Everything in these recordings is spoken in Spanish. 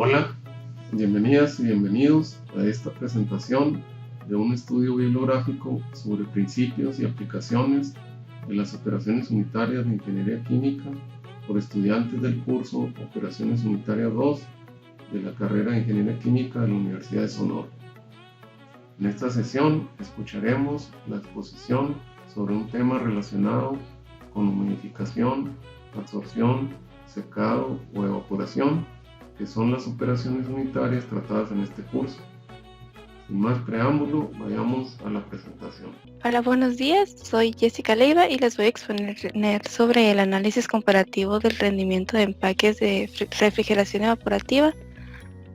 Hola, bienvenidas y bienvenidos a esta presentación de un estudio bibliográfico sobre principios y aplicaciones de las operaciones unitarias de Ingeniería Química por estudiantes del curso Operaciones Unitarias 2 de la carrera de Ingeniería Química de la Universidad de Sonora. En esta sesión escucharemos la exposición sobre un tema relacionado con humidificación, absorción, secado o evaporación, que son las operaciones unitarias tratadas en este curso. Sin más preámbulo, vayamos a la presentación. Hola, buenos días. Soy Jessica Leiva y les voy a exponer sobre el análisis comparativo del rendimiento de empaques de refrigeración evaporativa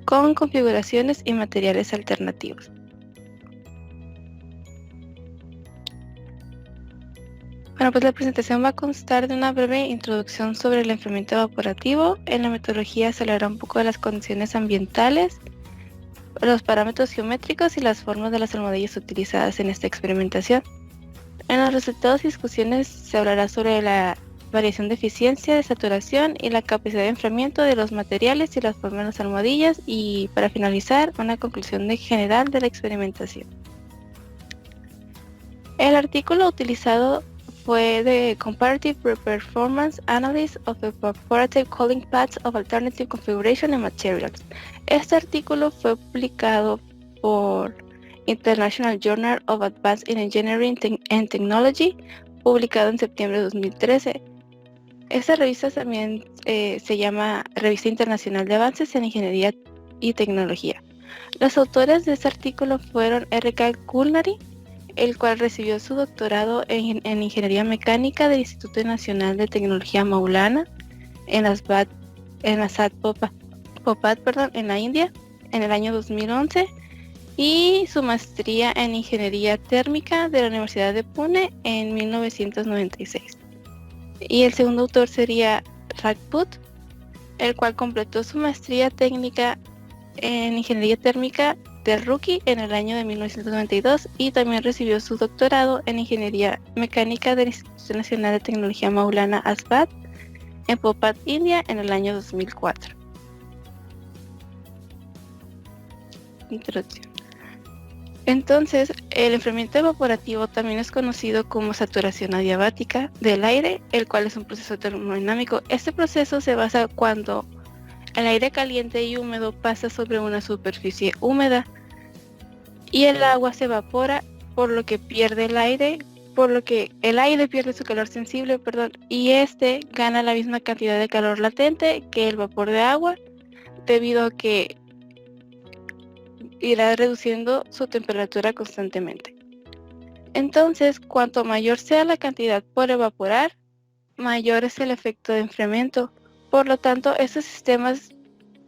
con configuraciones y materiales alternativos. Bueno, pues la presentación va a constar de una breve introducción sobre el enfriamiento evaporativo. En la metodología se hablará un poco de las condiciones ambientales, los parámetros geométricos y las formas de las almohadillas utilizadas en esta experimentación. En los resultados y discusiones se hablará sobre la variación de eficiencia, de saturación y la capacidad de enfriamiento de los materiales y las formas de las almohadillas, y para finalizar, una conclusión general de la experimentación. El artículo utilizado fue de Comparative Performance Analysis of Evaporative Cooling Pads of Alternative Configuration and Materials. Este artículo fue publicado por International Journal of Advanced Engineering and Technology, publicado en septiembre de 2013. Esta revista también se llama Revista Internacional de Avances en Ingeniería y Tecnología. Los autores de este artículo fueron R.K. Kulnari, el cual recibió su doctorado en Ingeniería Mecánica del Instituto Nacional de Tecnología Maulana en la SAT Bhopal, en la India, en el año 2011, y su maestría en Ingeniería Térmica de la Universidad de Pune en 1996. Y el segundo autor sería Rajput, el cual completó su maestría técnica en Ingeniería Térmica de Roorkee en el año de 1992 y también recibió su doctorado en Ingeniería Mecánica del Instituto Nacional de Tecnología Maulana Azad en Bhopal, India, en el año 2004. Introducción. Entonces, el enfriamiento evaporativo también es conocido como saturación adiabática del aire, el cual es un proceso termodinámico. Este proceso se basa cuando el aire caliente y húmedo pasa sobre una superficie húmeda y el agua se evapora, por lo que el aire pierde su calor sensible, y este gana la misma cantidad de calor latente que el vapor de agua, debido a que irá reduciendo su temperatura constantemente. Entonces, cuanto mayor sea la cantidad por evaporar, mayor es el efecto de enfriamiento. Por lo tanto, estos sistemas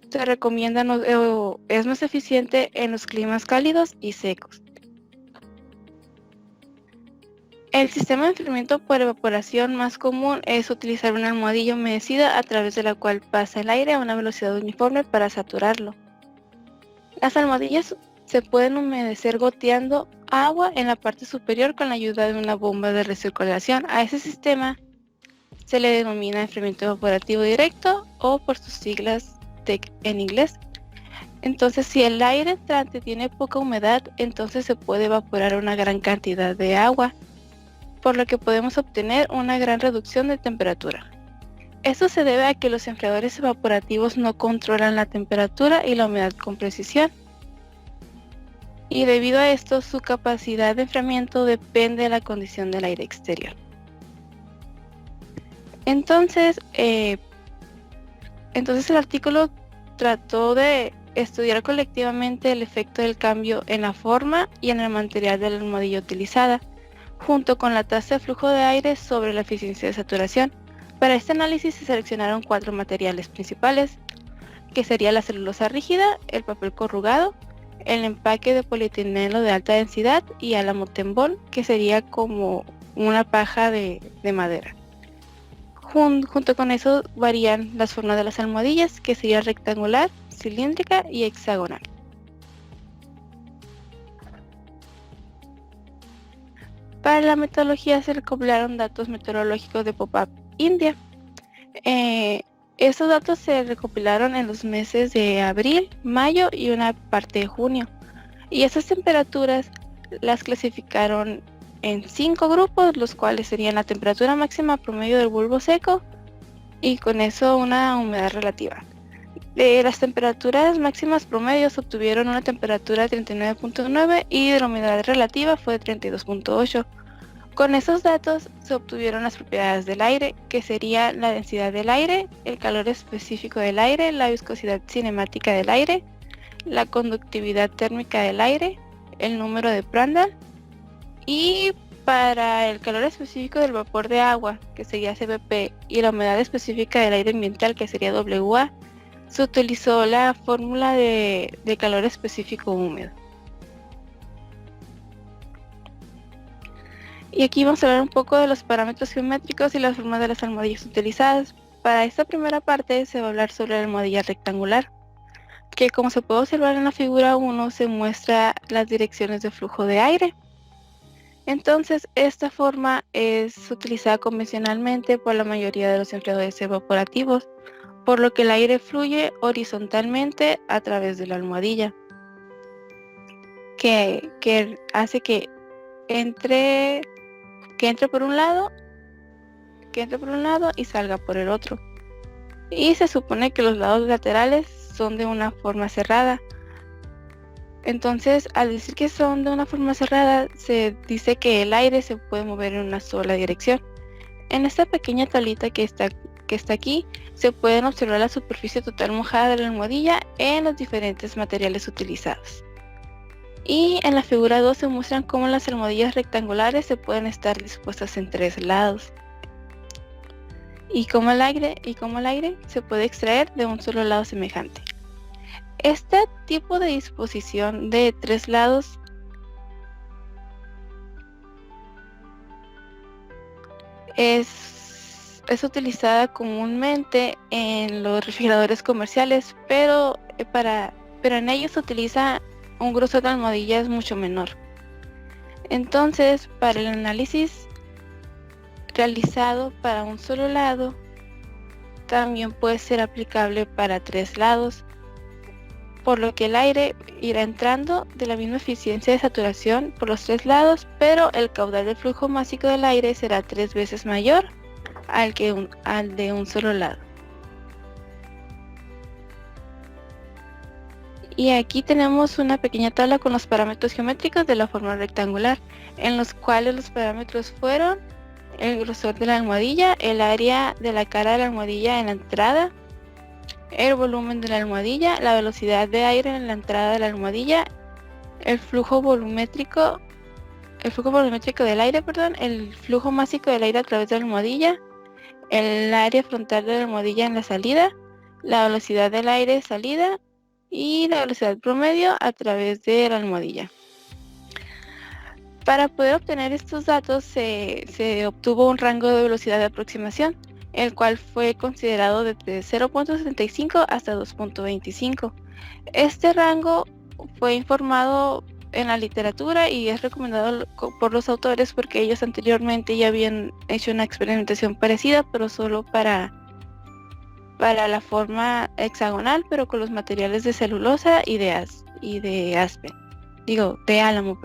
se recomiendan o es más eficiente en los climas cálidos y secos. El sistema de enfriamiento por evaporación más común es utilizar una almohadilla humedecida a través de la cual pasa el aire a una velocidad uniforme para saturarlo. Las almohadillas se pueden humedecer goteando agua en la parte superior con la ayuda de una bomba de recirculación. A ese sistema se le denomina enfriamiento evaporativo directo, o por sus siglas TEC en inglés. Entonces, si el aire entrante tiene poca humedad, entonces se puede evaporar una gran cantidad de agua, por lo que podemos obtener una gran reducción de temperatura. Esto se debe a que los enfriadores evaporativos no controlan la temperatura y la humedad con precisión, y debido a esto su capacidad de enfriamiento depende de la condición del aire exterior. Entonces el artículo trató de estudiar colectivamente el efecto del cambio en la forma y en el material de la almohadilla utilizada, junto con la tasa de flujo de aire sobre la eficiencia de saturación. Para este análisis se seleccionaron 4 materiales principales, que sería la celulosa rígida, el papel corrugado, el empaque de polietileno de alta densidad y álamo tembón, que sería como una paja de madera. Junto con eso varían las formas de las almohadillas, que sería rectangular, cilíndrica y hexagonal. Para la metodología se recopilaron datos meteorológicos de Bhopal, India. Estos datos se recopilaron en los meses de abril, mayo y una parte de junio. Y esas temperaturas las clasificaron en 5 grupos, los cuales serían la temperatura máxima promedio del bulbo seco y con eso una humedad relativa. De las temperaturas máximas promedios obtuvieron una temperatura de 39.9 y de la humedad relativa fue de 32.8. Con esos datos se obtuvieron las propiedades del aire, que sería la densidad del aire, el calor específico del aire, la viscosidad cinemática del aire, la conductividad térmica del aire, el número de Prandtl, y para el calor específico del vapor de agua, que sería CVP, y la humedad específica del aire ambiental, que sería WA, se utilizó la fórmula de calor específico húmedo. Y aquí vamos a hablar un poco de los parámetros geométricos y las formas de las almohadillas utilizadas. Para esta primera parte se va a hablar sobre la almohadilla rectangular, que como se puede observar en la figura 1 se muestra las direcciones de flujo de aire. Entonces esta forma es utilizada convencionalmente por la mayoría de los enfriadores evaporativos, por lo que el aire fluye horizontalmente a través de la almohadilla, que hace que entre por un lado y salga por el otro. Y se supone que los lados laterales son de una forma cerrada. Entonces, al decir que son de una forma cerrada, se dice que el aire se puede mover en una sola dirección. En esta pequeña tablita que está aquí, se pueden observar la superficie total mojada de la almohadilla en los diferentes materiales utilizados. Y en la figura 2 se muestran cómo las almohadillas rectangulares se pueden estar dispuestas en 3 lados. Y cómo el aire se puede extraer de un solo lado semejante. Este tipo de disposición de 3 lados es utilizada comúnmente en los refrigeradores comerciales, pero en ellos se utiliza un grosor de almohadillas mucho menor. Entonces, para el análisis realizado para un solo lado, también puede ser aplicable para 3 lados, por lo que el aire irá entrando de la misma eficiencia de saturación por los 3 lados, pero el caudal de flujo másico del aire será 3 veces mayor al de un solo lado. Y aquí tenemos una pequeña tabla con los parámetros geométricos de la forma rectangular, en los cuales los parámetros fueron el grosor de la almohadilla, el área de la cara de la almohadilla en la entrada, el volumen de la almohadilla, la velocidad de aire en la entrada de la almohadilla, el flujo volumétrico del aire, el flujo másico del aire a través de la almohadilla, el área frontal de la almohadilla en la salida, la velocidad del aire salida y la velocidad promedio a través de la almohadilla. Para poder obtener estos datos se obtuvo un rango de velocidad de aproximación, el cual fue considerado desde 0.75 hasta 2.25. Este rango fue informado en la literatura y es recomendado por los autores porque ellos anteriormente ya habían hecho una experimentación parecida, pero solo para la forma hexagonal, pero con los materiales de celulosa y de álamo.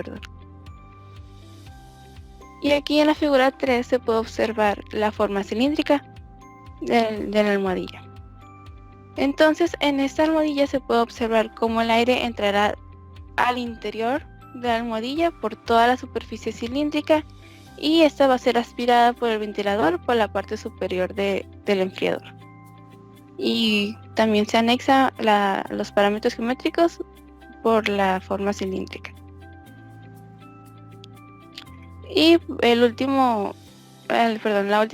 Y aquí en la figura 3 se puede observar la forma cilíndrica de la almohadilla. Entonces, en esta almohadilla se puede observar cómo el aire entrará al interior de la almohadilla por toda la superficie cilíndrica y esta va a ser aspirada por el ventilador por la parte superior del enfriador. Y también se anexa los parámetros geométricos por la forma cilíndrica. Y la última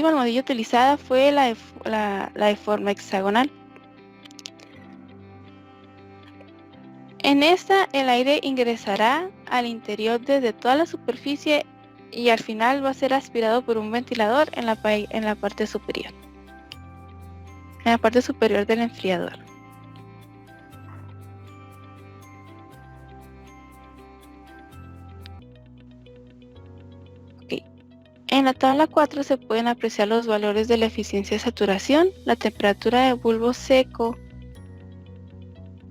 almohadilla utilizada fue la de forma hexagonal. En esta el aire ingresará al interior desde toda la superficie y al final va a ser aspirado por un ventilador en la parte superior. En la parte superior del enfriador. En la tabla 4 se pueden apreciar los valores de la eficiencia de saturación, la temperatura de bulbo seco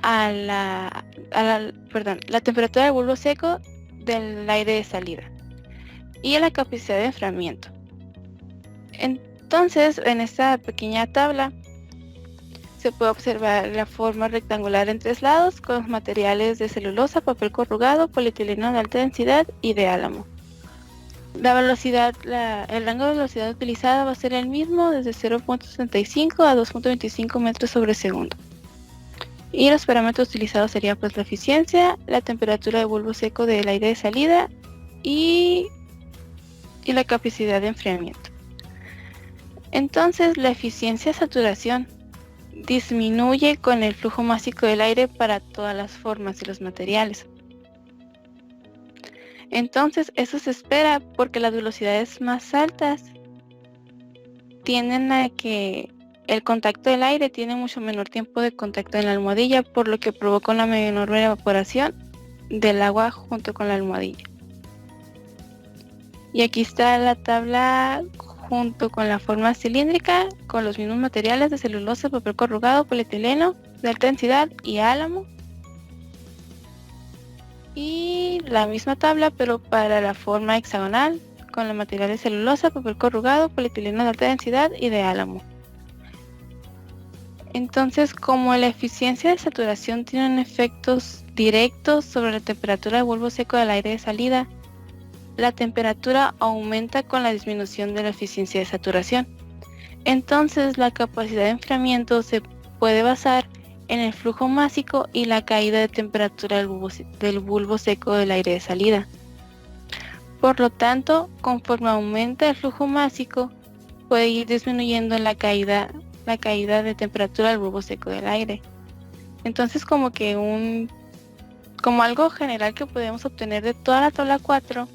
la temperatura del bulbo seco del aire de salida y la capacidad de enfriamiento. Entonces, en esta pequeña tabla se puede observar la forma rectangular en 3 lados con los materiales de celulosa, papel corrugado, polietileno de alta densidad y de álamo. La velocidad, el rango de velocidad utilizada va a ser el mismo desde 0.65 a 2.25 metros sobre segundo. Y los parámetros utilizados serían pues la eficiencia, la temperatura de bulbo seco del aire de salida y la capacidad de enfriamiento. Entonces la eficiencia de saturación disminuye con el flujo másico del aire para todas las formas y los materiales. Entonces eso se espera porque las velocidades más altas tienden a que el contacto del aire tiene mucho menor tiempo de contacto en la almohadilla, por lo que provoca una menor evaporación del agua junto con la almohadilla. Y aquí está la tabla junto con la forma cilíndrica, con los mismos materiales de celulosa, papel corrugado, polietileno de alta densidad y álamo. Y la misma tabla, pero para la forma hexagonal, con los materiales de celulosa, papel corrugado, polietileno de alta densidad y de álamo. Entonces, como la eficiencia de saturación tiene efectos directos sobre la temperatura de bulbo seco del aire de salida, la temperatura aumenta con la disminución de la eficiencia de saturación. Entonces, la capacidad de enfriamiento se puede basar en el flujo másico y la caída de temperatura del bulbo seco del aire de salida. Por lo tanto, conforme aumenta el flujo másico, puede ir disminuyendo la caída de temperatura del bulbo seco del aire. Entonces, como algo general que podemos obtener de toda la tabla 4,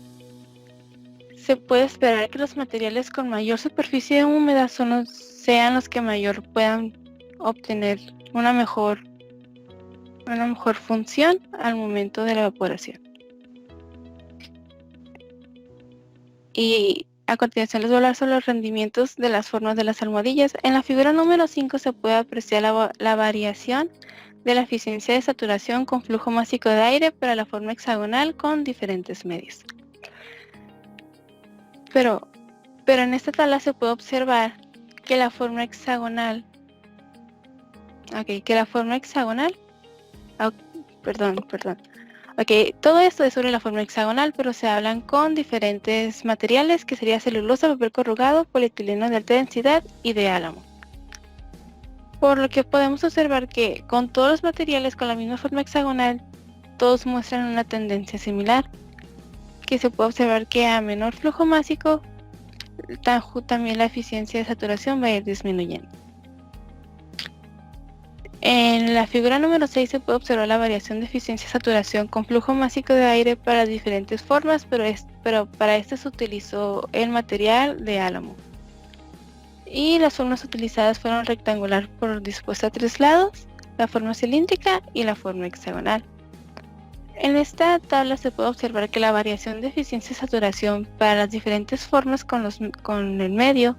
se puede esperar que los materiales con mayor superficie húmeda sean los que mayor puedan obtener una mejor función al momento de la evaporación. Y a continuación les voy a hablar sobre los rendimientos de las formas de las almohadillas. En la figura número 5 se puede apreciar la variación de la eficiencia de saturación con flujo másico de aire para la forma hexagonal con diferentes medios. Pero en esta tabla se puede observar que la forma hexagonal, todo esto es sobre la forma hexagonal, pero se hablan con diferentes materiales que sería celulosa, papel corrugado, polietileno de alta densidad y de álamo. Por lo que podemos observar que con todos los materiales con la misma forma hexagonal, todos muestran una tendencia similar, que se puede observar que a menor flujo másico, también la eficiencia de saturación va a ir disminuyendo. En la figura número 6 se puede observar la variación de eficiencia de saturación con flujo másico de aire para diferentes formas, pero para este se utilizó el material de álamo. Y las formas utilizadas fueron rectangular dispuesta a 3 lados, la forma cilíndrica y la forma hexagonal. En esta tabla se puede observar que la variación de eficiencia de saturación para las diferentes formas con el medio,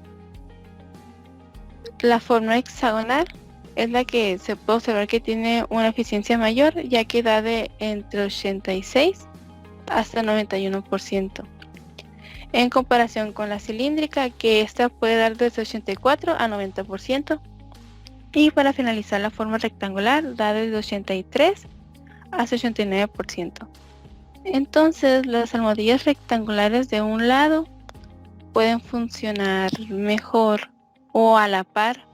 la forma hexagonal es la que se puede observar que tiene una eficiencia mayor, ya que da de entre 86 hasta 91%. En comparación con la cilíndrica, que esta puede dar desde 84 a 90%. Y para finalizar, la forma rectangular da desde 83 hasta 89%. Entonces, las almohadillas rectangulares de un lado pueden funcionar mejor o a la par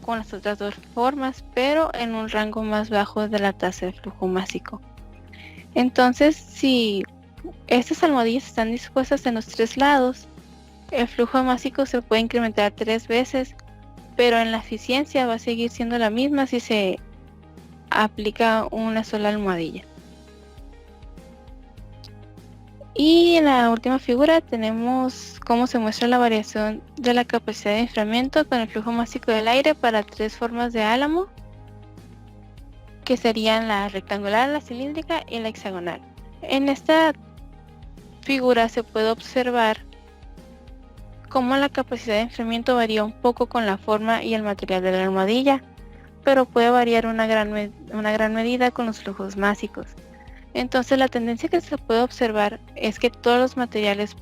con las otras dos formas, pero en un rango más bajo de la tasa de flujo másico. Entonces, si estas almohadillas están dispuestas en los 3 lados, el flujo másico se puede incrementar 3 veces, pero en la eficiencia va a seguir siendo la misma si se aplica una sola almohadilla. Y en la última figura tenemos cómo se muestra la variación de la capacidad de enfriamiento con el flujo másico del aire para 3 formas de álamo, que serían la rectangular, la cilíndrica y la hexagonal. En esta figura se puede observar como la capacidad de enfriamiento varía un poco con la forma y el material de la almohadilla, pero puede variar una gran medida con los flujos másicos. Entonces la tendencia que se puede observar es que todos los materiales,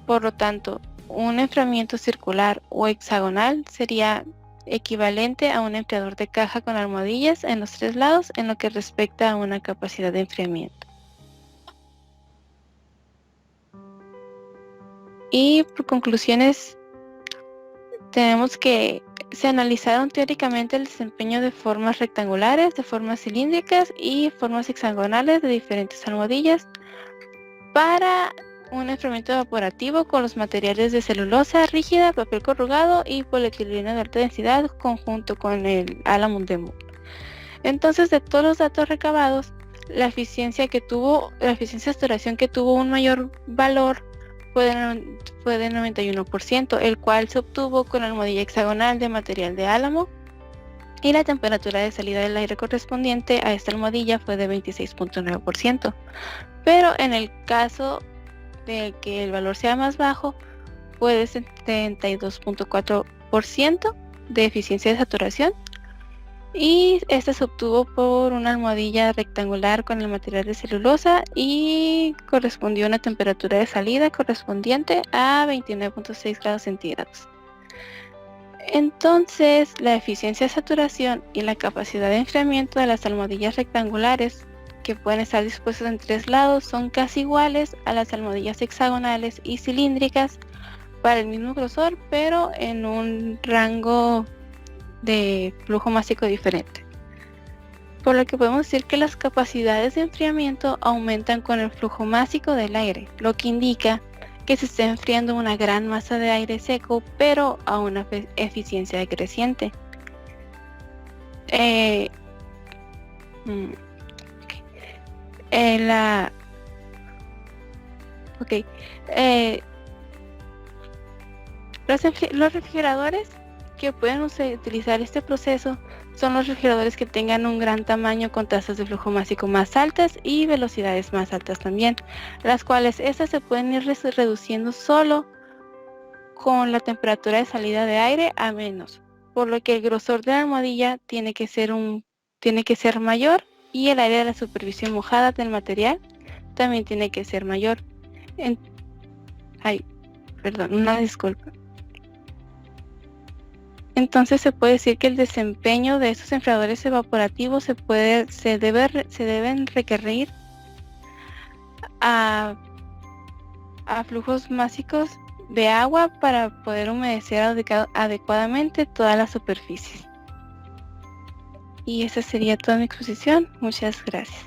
por lo tanto, un enfriamiento circular o hexagonal sería equivalente a un enfriador de caja con almohadillas en los 3 lados en lo que respecta a una capacidad de enfriamiento. Y por conclusiones, tenemos que se analizaron teóricamente el desempeño de formas rectangulares, de formas cilíndricas y formas hexagonales de diferentes almohadillas para un enfriamiento evaporativo con los materiales de celulosa rígida, papel corrugado y polietileno de alta densidad conjunto con el álamo de Moore. Entonces, de todos los datos recabados, la eficiencia de saturación que tuvo un mayor valor fue de 91%, el cual se obtuvo con la almohadilla hexagonal de material de álamo, y la temperatura de salida del aire correspondiente a esta almohadilla fue de 26.9%. Pero en el caso de que el valor sea más bajo, fue de 72.4% de eficiencia de saturación, y esta se obtuvo por una almohadilla rectangular con el material de celulosa y correspondió a una temperatura de salida correspondiente a 29.6 grados centígrados. Entonces, la eficiencia de saturación y la capacidad de enfriamiento de las almohadillas rectangulares, que pueden estar dispuestas en 3 lados, son casi iguales a las almohadillas hexagonales y cilíndricas para el mismo grosor, pero en un rango de flujo másico diferente. Por lo que podemos decir que las capacidades de enfriamiento aumentan con el flujo másico del aire, lo que indica que se está enfriando una gran masa de aire seco, pero a una eficiencia decreciente. Los refrigeradores que pueden utilizar este proceso son los refrigeradores que tengan un gran tamaño con tasas de flujo másico más altas y velocidades más altas también, las cuales estas se pueden ir reduciendo solo con la temperatura de salida de aire a menos, por lo que el grosor de la almohadilla tiene que ser mayor, y el área de la superficie mojada del material también tiene que ser mayor. Una disculpa. Entonces se puede decir que el desempeño de estos enfriadores evaporativos se deben requerir a flujos másicos de agua para poder humedecer adecuadamente toda la superficie. Y esa sería toda mi exposición. Muchas gracias.